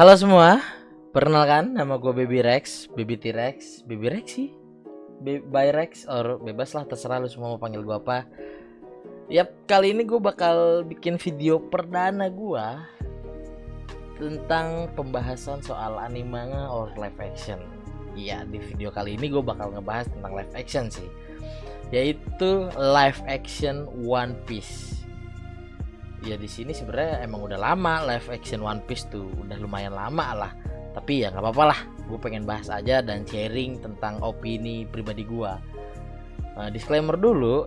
Halo semua, perkenalkan nama gue Baby Rex, Baby T-Rex, Baby Rex sih, By Rex, or bebas lah terserah lu semua mau panggil gue apa. Yap, kali ini gue bakal bikin video perdana gue tentang pembahasan soal anime manga or live action. Iya, di video kali ini gue bakal ngebahas tentang live action sih, yaitu live action One Piece. Ya di sini sebenarnya emang udah lama live action One Piece tuh, udah lumayan lama lah. Tapi ya nggak apa-apa lah, gue pengen bahas aja dan sharing tentang opini pribadi gue. Disclaimer dulu,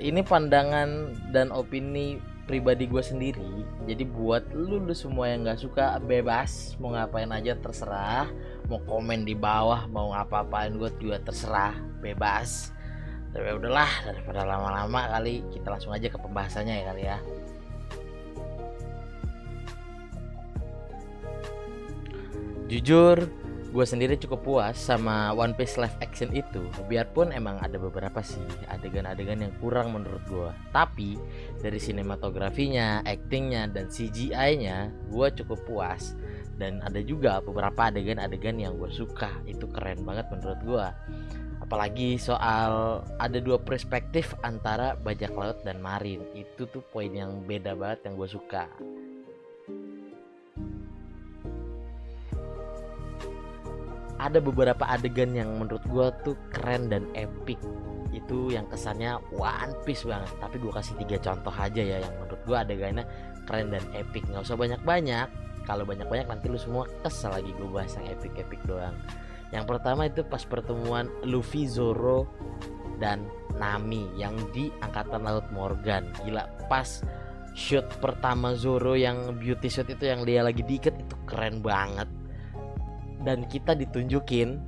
ini pandangan dan opini pribadi gue sendiri. Jadi buat lu semua yang nggak suka bebas, mau ngapain aja terserah, mau komen di bawah, mau ngapa-apain gue juga terserah, bebas. Tapi udahlah, daripada lama-lama kali kita langsung aja ke pembahasannya ya kali ya. Jujur, gue sendiri cukup puas sama One Piece live action itu. Biarpun emang ada beberapa sih adegan-adegan yang kurang menurut gue, tapi dari sinematografinya, actingnya, dan CGI-nya gue cukup puas. Dan ada juga beberapa adegan-adegan yang gue suka, itu keren banget menurut gue. Apalagi soal ada dua perspektif antara bajak laut dan marin. Itu tuh poin yang beda banget yang gue suka. Ada beberapa adegan yang menurut gue tuh keren dan epic, itu yang kesannya One Piece banget. Tapi gue kasih 3 contoh aja ya yang menurut gue adegannya keren dan epic. Nggak usah banyak-banyak, kalau banyak-banyak nanti lu semua kesel lagi gue bahas yang epic-epic doang. Yang pertama itu pas pertemuan Luffy, Zoro, dan Nami yang di Angkatan Laut Morgan. Gila, pas shoot pertama Zoro yang beauty shoot itu yang dia lagi diikat, itu keren banget. Dan kita ditunjukin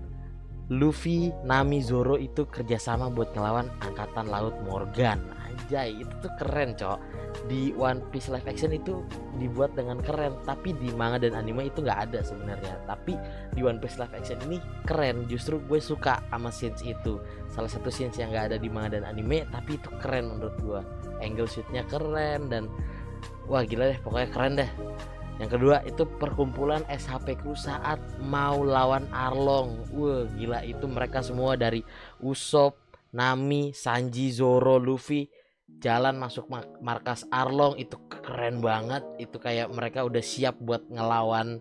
Luffy, Nami, Zoro itu kerjasama buat ngelawan Angkatan Laut Morgan. Anjay, itu tuh keren cok. Di One Piece live action itu dibuat dengan keren, tapi di manga dan anime itu nggak ada sebenarnya. Tapi di One Piece live action ini keren. Justru gue suka sama scenes itu. Salah satu scenes yang nggak ada di manga dan anime, tapi itu keren menurut gue. Angle shootnya keren dan wah gila deh, pokoknya keren deh. Yang kedua itu perkumpulan SHP Crew saat mau lawan Arlong. Wah gila, itu mereka semua dari Usopp, Nami, Sanji, Zoro, Luffy jalan masuk markas Arlong. Itu keren banget. Itu kayak mereka udah siap buat ngelawan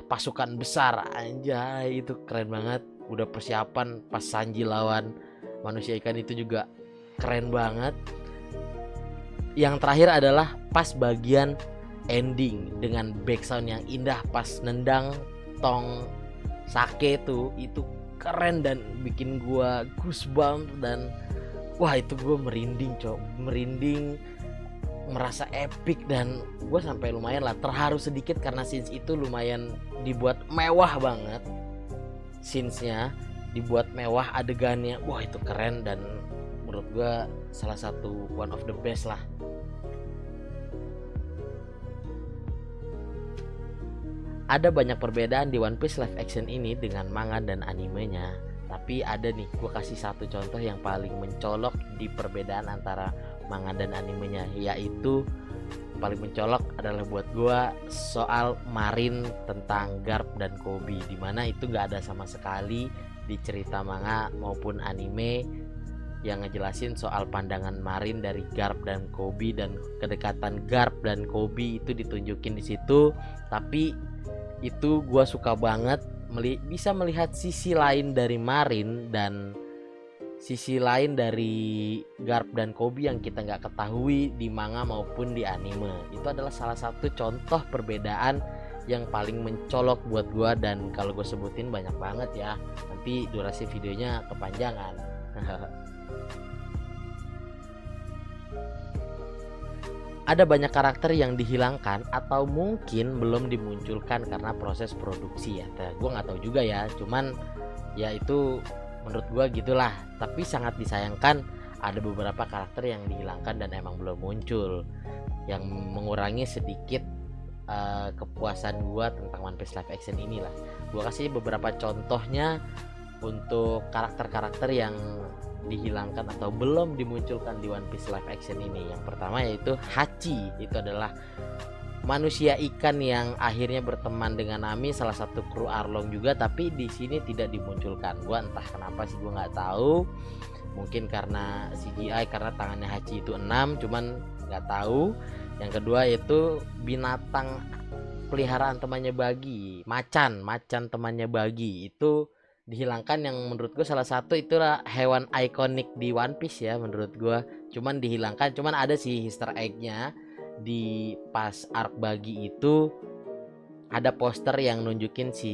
pasukan besar. Anjay, itu keren banget. Udah persiapan pas Sanji lawan manusia ikan itu juga keren banget. Yang terakhir adalah pas bagian ending dengan backsound yang indah pas nendang tong sake itu keren dan bikin gua goosebumps. Dan wah itu gua merinding merasa epic. Dan gua sampai lumayan lah terharu sedikit karena scenes itu lumayan dibuat mewah banget. Scenesnya dibuat mewah, adegannya wah itu keren dan menurut gua salah satu one of the best lah. Ada banyak perbedaan di One Piece live action ini dengan manga dan animenya. Tapi ada nih, gue kasih satu contoh yang paling mencolok di perbedaan antara manga dan animenya. Yaitu paling mencolok adalah buat gue soal marin tentang Garp dan Koby. Dimana itu gak ada sama sekali di cerita manga maupun anime yang ngejelasin soal pandangan marin dari Garp dan Koby. Dan kedekatan Garp dan Koby itu ditunjukin di situ. Tapi itu gue suka banget bisa melihat sisi lain dari marin dan sisi lain dari Garp dan Koby yang kita nggak ketahui di manga maupun di anime. Itu adalah salah satu contoh perbedaan yang paling mencolok buat gue. Dan kalau gue sebutin banyak banget ya, nanti durasi videonya kepanjangan. Ada banyak karakter yang dihilangkan atau mungkin belum dimunculkan karena proses produksi ya. Gue nggak tahu juga ya, cuman ya itu menurut gue gitulah. Tapi sangat disayangkan ada beberapa karakter yang dihilangkan dan emang belum muncul, yang mengurangi sedikit kepuasan gue tentang One Piece live action inilah. Gue kasih beberapa contohnya untuk karakter-karakter yang dihilangkan atau belum dimunculkan di One Piece live action ini. Yang pertama yaitu Hachi. Itu adalah manusia ikan yang akhirnya berteman dengan Nami, salah satu kru Arlong juga, tapi di sini tidak dimunculkan. Gua entah kenapa sih, gua nggak tahu. Mungkin karena CGI, karena tangannya Hachi itu 6, cuman nggak tahu. Yang kedua itu binatang peliharaan temannya Bagi, macan temannya Bagi itu dihilangkan, yang menurut gue salah satu itulah hewan ikonik di One Piece ya menurut gue. Cuman dihilangkan, cuman ada sih Easter egg-nya di pas arc Bagi itu, ada poster yang nunjukin si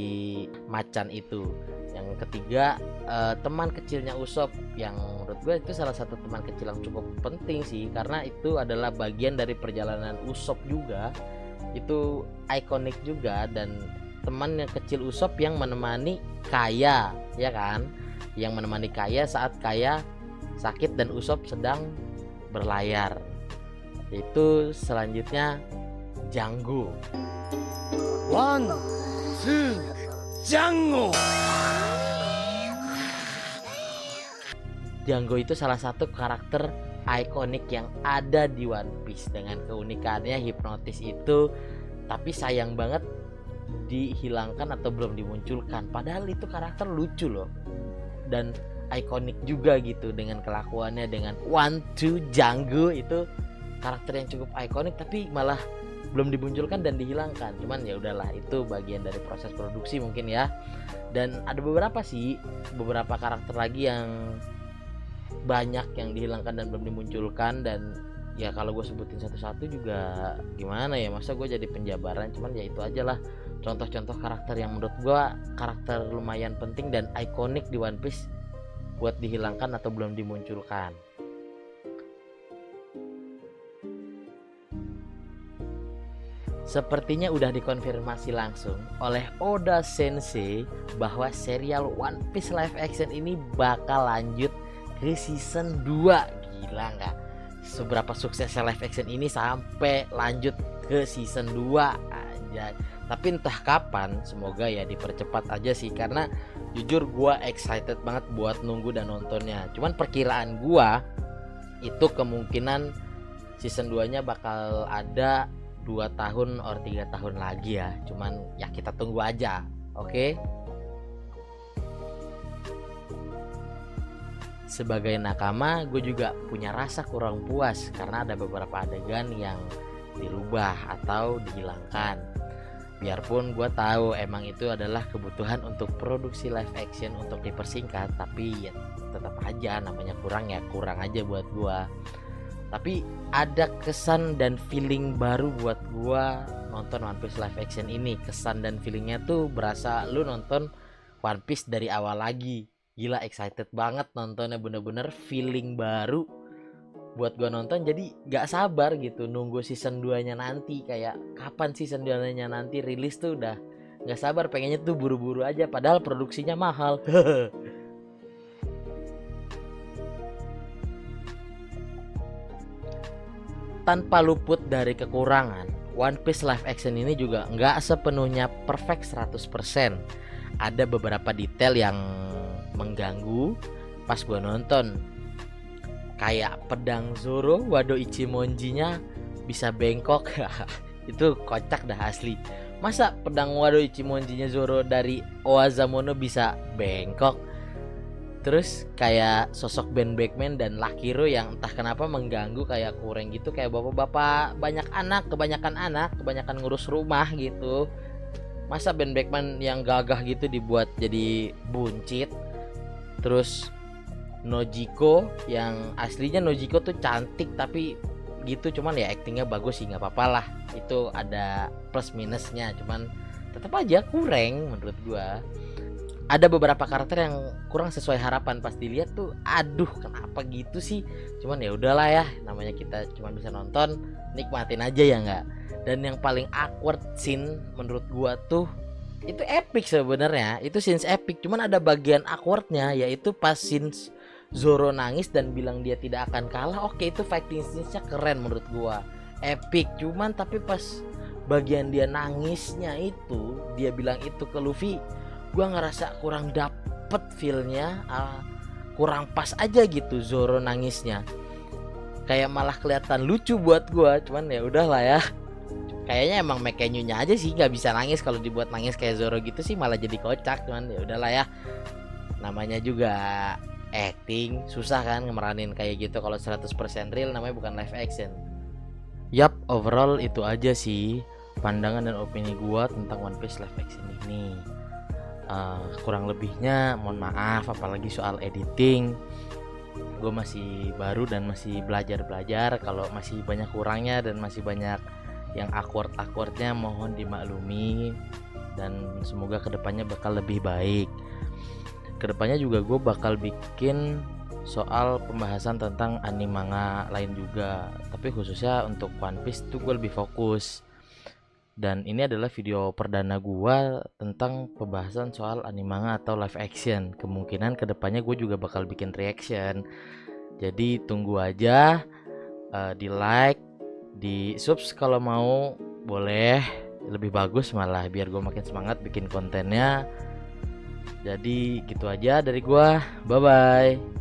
macan itu. Yang ketiga teman kecilnya Usopp, yang menurut gue itu salah satu teman kecil yang cukup penting sih, karena itu adalah bagian dari perjalanan Usopp juga, itu ikonik juga. Dan teman yang kecil Usopp yang menemani Kaya, ya kan, yang menemani Kaya saat Kaya sakit dan Usopp sedang berlayar. Itu selanjutnya Django. One, two, Django. Django itu salah satu karakter ikonik yang ada di One Piece dengan keunikannya hipnotis itu, tapi sayang banget dihilangkan atau belum dimunculkan. Padahal itu karakter lucu loh dan ikonik juga gitu dengan kelakuannya, dengan One Two Django itu karakter yang cukup ikonik, tapi malah belum dimunculkan dan dihilangkan. Cuman ya udahlah, itu bagian dari proses produksi mungkin ya. Dan ada beberapa karakter lagi yang banyak yang dihilangkan dan belum dimunculkan, dan ya kalau gue sebutin satu-satu juga gimana ya, masa gue jadi penjabaran. Cuman ya itu aja lah contoh-contoh karakter yang menurut gue karakter lumayan penting dan ikonik di One Piece buat dihilangkan atau belum dimunculkan. Sepertinya udah dikonfirmasi langsung oleh Oda Sensei bahwa serial One Piece live action ini bakal lanjut ke season 2. Gila nggak? Seberapa suksesnya live action ini sampai lanjut ke season 2 aja. Tapi entah kapan, semoga ya dipercepat aja sih, karena jujur gua excited banget buat nunggu dan nontonnya. Cuman perkiraan gua itu kemungkinan season 2-nya bakal ada 2 tahun or 3 tahun lagi ya. Cuman ya kita tunggu aja. Oke? Sebagai nakama, gue juga punya rasa kurang puas karena ada beberapa adegan yang dirubah atau dihilangkan. Biarpun gue tahu emang itu adalah kebutuhan untuk produksi live action untuk dipersingkat, tapi ya tetap aja namanya kurang ya kurang aja buat gue. Tapi ada kesan dan feeling baru buat gue nonton One Piece live action ini. Kesan dan feelingnya tuh berasa lu nonton One Piece dari awal lagi. Gila, excited banget nontonnya, bener-bener feeling baru buat gue nonton. Jadi gak sabar gitu nunggu season 2 nya nanti. Kayak kapan season 2 nya nanti rilis tuh udah gak sabar, pengennya tuh buru-buru aja, padahal produksinya mahal. Tanpa luput dari kekurangan, One Piece live action ini juga gak sepenuhnya perfect 100%. Ada beberapa detail yang mengganggu pas gue nonton, kayak pedang Zoro Wado Ichimonji-nya bisa bengkok. Itu kocak dah asli. Masa pedang Wado Ichimonji-nya Zoro dari Oazamono bisa bengkok? Terus kayak sosok Ben Beckman dan Lakiro yang entah kenapa mengganggu, kayak kurang gitu, kayak bapak-bapak kebanyakan ngurus rumah gitu. Masa Ben Beckman yang gagah gitu dibuat jadi buncit. Terus Nojiko yang aslinya Nojiko tuh cantik tapi gitu, cuman ya aktingnya bagus sih, nggak apa-apa lah, itu ada plus minusnya, cuman tetap aja kurang menurut gua. Ada beberapa karakter yang kurang sesuai harapan, pas dilihat tuh aduh kenapa gitu sih. Cuman ya udahlah ya, namanya kita cuma bisa nonton, nikmatin aja ya nggak. Dan yang paling awkward scene menurut gua tuh itu epic sebenarnya, itu scenes epic, cuman ada bagian awkwardnya, yaitu pas scenes Zoro nangis dan bilang dia tidak akan kalah. Oke, itu fighting scenes-nya keren menurut gua, epic. Cuman tapi pas bagian dia nangisnya itu, dia bilang itu ke Luffy, gua ngerasa kurang dapet feel-nya, kurang pas aja gitu Zoro nangisnya. Kayak malah kelihatan lucu buat gua, cuman ya udahlah ya. Kayaknya emang Mekenyunya aja sih nggak bisa nangis, kalau dibuat nangis kayak Zoro gitu sih malah jadi kocak. Cuman ya udahlah ya, namanya juga acting, susah kan ngemeranin kayak gitu kalau 100% real, namanya bukan live action. Yap, overall itu aja sih pandangan dan opini gua tentang One Piece live action ini. Kurang lebihnya mohon maaf, apalagi soal editing. Gue masih baru dan masih belajar. Kalau masih banyak kurangnya dan masih banyak yang awkwardnya, mohon dimaklumi. Dan semoga kedepannya bakal lebih baik. Kedepannya juga gue bakal bikin soal pembahasan tentang anime manga lain juga, tapi khususnya untuk One Piece tuh gue lebih fokus. Dan ini adalah video perdana gua tentang pembahasan soal anime manga atau live action. Kemungkinan kedepannya gue juga bakal bikin reaction. Jadi tunggu aja, di like, di subs kalau mau, boleh lebih bagus malah biar gue makin semangat bikin kontennya. Jadi gitu aja dari gua. Bye bye.